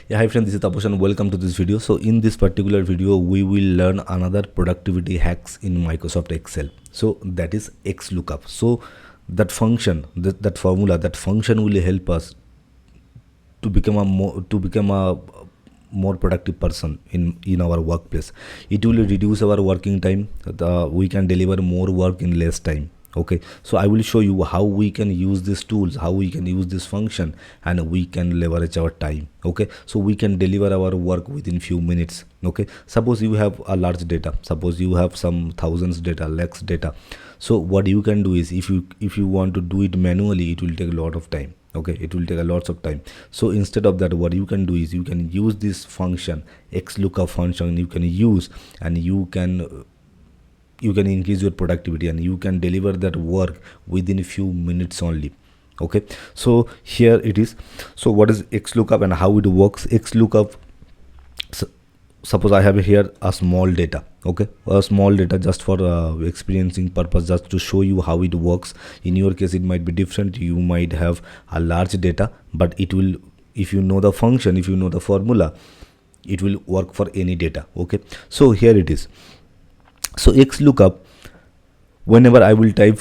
Yeah, hi friends, this is Taposh and welcome to this video. So in this particular video, we will learn another productivity hacks in Microsoft Excel. So that is XLookup. So that function, that formula, that function will help us to become a more productive person in our workplace. It will reduce our working time. We can deliver more work in less time. Okay, so I will show you how we can use these tools, how we can use this function, and we can leverage our time. Okay, so we can deliver our work within few minutes. Okay, suppose you have a large data, suppose you have some thousands data, lakhs data. So what you can do is, if you want to do it manually, it will take a lot of time. Okay, it will take a lots of time. So instead of that, what you can do is, you can use this function, XLookup function, you can use, and you can increase your productivity and you can deliver that work within a few minutes only. Okay, so here it is. So what is XLookup and how it works? XLookup, suppose I have here a small data. Okay, a small data just for experiencing purpose, just to show you how it works. In your case it might be different, you might have a large data, but it will, if you know the function, if you know the formula, it will work for any data. Okay, so here it is. So XLookup, whenever I will type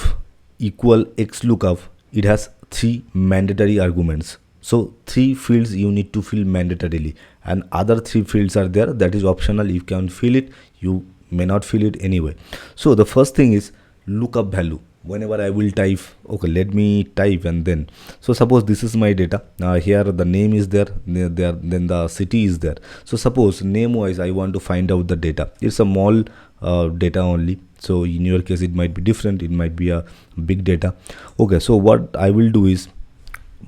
equal XLookup, it has 3 mandatory arguments. So 3 fields you need to fill mandatorily, and other 3 fields are there, that is optional. You can fill it, you may not fill it anyway. So the first thing is lookup value. Whenever I will type, okay, let me type, and then, so suppose this is my data. Here the name is there, then the city is there. So suppose name wise I want to find out the data. It's a small data only, so in your case it might be different, it might be a big data. Okay, so what I will do is,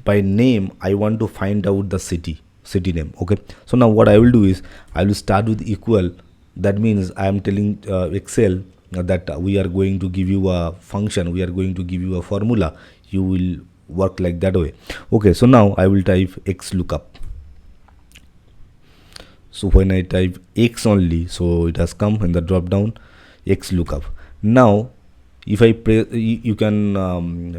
by name I want to find out the city name. Okay, so now what I will do is, I will start with equal. That means I am telling Excel that we are going to give you a function, we are going to give you a formula, you will work like that way. Okay, so now I will type XLookup. So when I type X only, so it has come in the drop down, XLookup. Now if I press, you can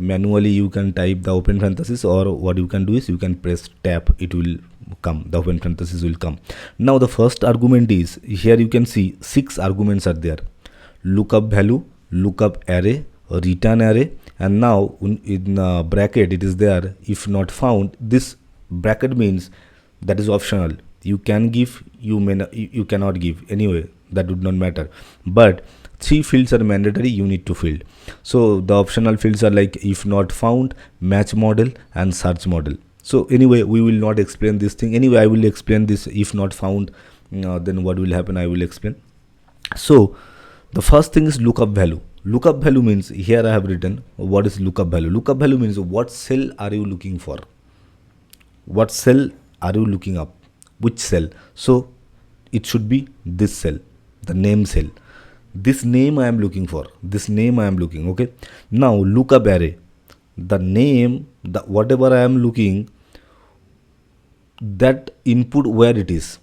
manually you can type the open parenthesis, or what you can do is, you can press tab, it will come, the open parenthesis will come. Now the first argument is, here you can see 6 arguments are there: lookup value, lookup array, return array, and now in bracket it is there, if not found. This bracket means that is optional. You can give, you may not, you cannot give, anyway that would not matter, but 3 fields are mandatory, you need to fill. So the optional fields are like if not found, match model, and search model. So anyway, we will not explain this thing. Anyway, I will explain this if not found, then what will happen, I will explain. So the first thing is lookup value. Lookup value means, here I have written what is lookup value. Lookup value means, what cell are you looking for, what cell are you looking up, which cell. So it should be this cell, the name cell. This name I am looking for, this name I am looking. Okay, now lookup array, the name, the whatever I am looking, that input, where it is,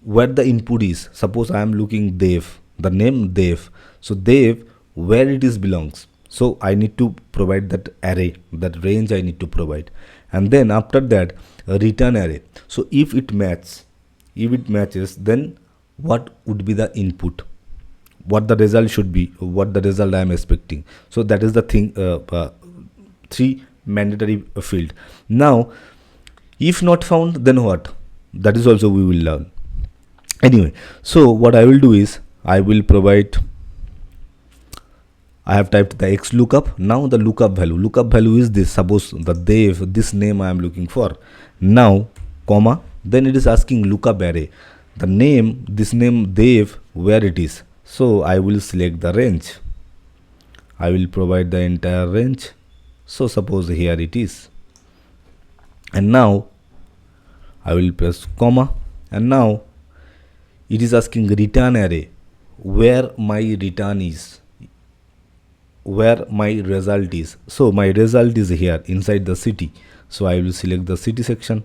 where the input is. Suppose I am looking Dev, the name Dev. So Dev, where it is belongs. So I need to provide that array, that range I need to provide. And then after that, a return array. So if it matches, then what would be the input, what the result should be, what the result I am expecting. So that is the thing, 3 mandatory field. Now if not found, then what, that is also we will learn. Anyway, so what I will do is, I will provide, I have typed the XLookup. Now the lookup value is this. Suppose the Dev, this name I am looking for. Now comma, then it is asking lookup array, the name, this name Dev, where it is. So I will select the range, I will provide the entire range. So suppose here it is, and now I will press comma, and now it is asking return array, where my return is, where my result is. So my result is here inside the city, so I will select the city section.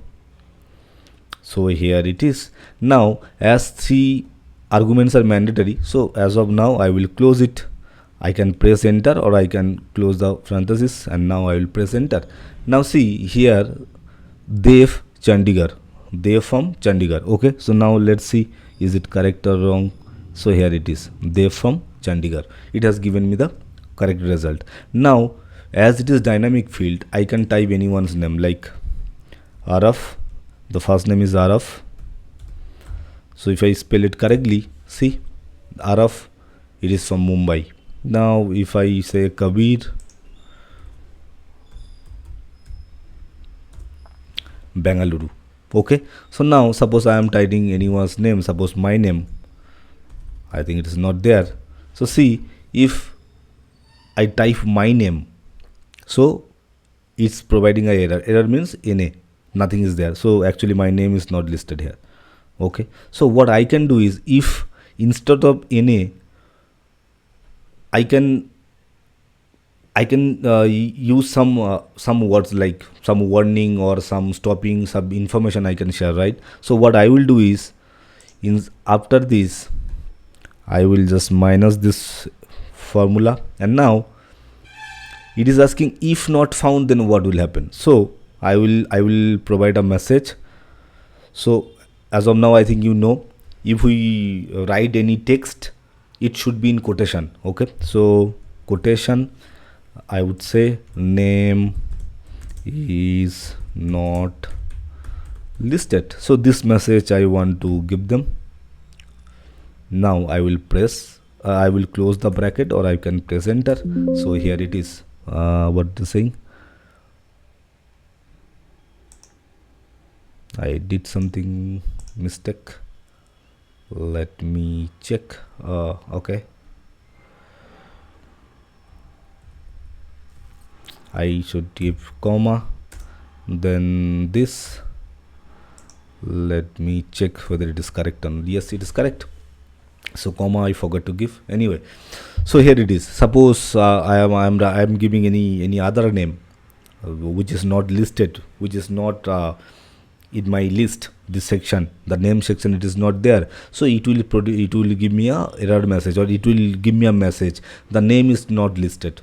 So here it is. Now as 3 arguments are mandatory, so as of now I will close it. I can press enter, or I can close the parenthesis, and now I will press enter. Now see here, Dev Chandigarh, they from Chandigarh. Okay, so now let's see, is it correct or wrong. So here it is, they from Chandigarh. It has given me the correct result. Now as it is dynamic field, I can type anyone's name like Araf. The first name is Araf. So if I spell it correctly, see, Araf, it is from Mumbai. Now if I say Kabir, Bengaluru. Okay, so now suppose I am typing anyone's name, suppose my name, I think it is not there. So see, if I type my name, so it's providing a error means NA, nothing is there. So actually my name is not listed here. Okay, so what I can do is, if instead of NA I can use some words like some warning or some stopping, some information I can share, right? So what I will do is, after this I will just minus this formula, and now it is asking if not found, then what will happen. So I will provide a message. So as of now, I think you know, if we write any text, it should be in quotation. Okay, so quotation, I would say name is not listed. So this message I want to give them. Now I will press, I will close the bracket, or I can press enter. So here it is, what is saying, I did something mistake, let me check. Okay, I should give comma, then this, let me check whether it is correct or not. Yes, it is correct. So comma I forgot to give. Anyway, so here it is. Suppose I am giving any other name which is not listed, which is not in my list, this section, the name section, it is not there. So it will give me a error message, or it will give me a message, the name is not listed.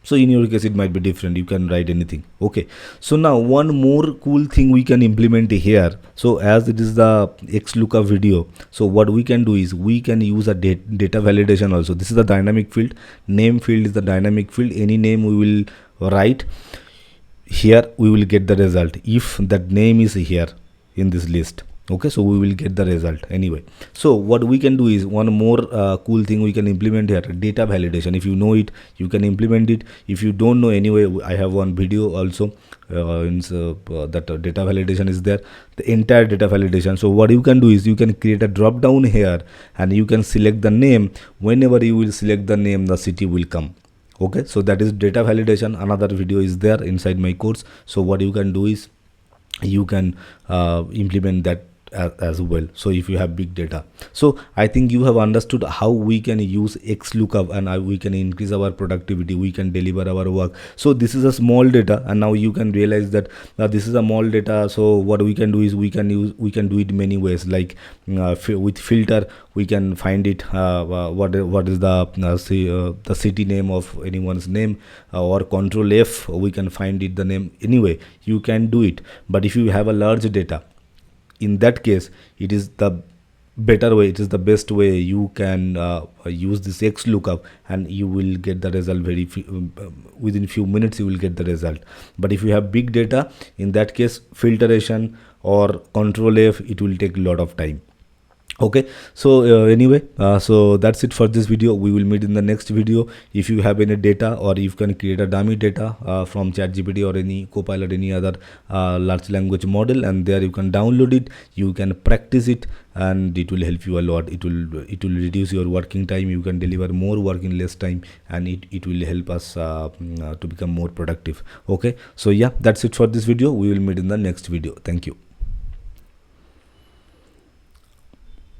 So in your case it might be different, you can write anything. Okay, so now one more cool thing we can implement here. So as it is the XLookup video, so what we can do is, we can use a data validation also. This is the dynamic field, name field is the dynamic field. Any name we will write here, we will get the result if that name is here in this list. Okay, so we will get the result anyway. So what we can do is, one more cool thing we can implement here, data validation. If you know it, you can implement it. If you don't know, anyway, I have one video also that data validation is there, the entire data validation. So what you can do is, you can create a drop down here, and you can select the name. Whenever you will select the name, the city will come. Okay, so that is data validation. Another video is there inside my course. So what you can do is, you can implement that as well. So if you have big data, so I think you have understood how we can use XLookup, and we can increase our productivity, we can deliver our work. So this is a small data, and now you can realize that this is a small data. So what we can do is, we can do it many ways, like with filter we can find it, what is the city name of anyone's name, or control F, we can find it the name. Anyway, you can do it. But if you have a large data, in that case, it is the better way, it is the best way. You can use this XLookup, and you will get the result within few minutes, you will get the result. But if you have big data, in that case, filtration or control F, it will take a lot of time. Okay, so anyway, so that's it for this video. We will meet in the next video. If you have any data, or you can create a dummy data from ChatGPT or any Copilot, any other large language model, and there you can download it, you can practice it, and it will help you a lot. It will reduce your working time, you can deliver more work in less time, and it will help us to become more productive. Okay, so yeah, that's it for this video. We will meet in the next video. Thank you.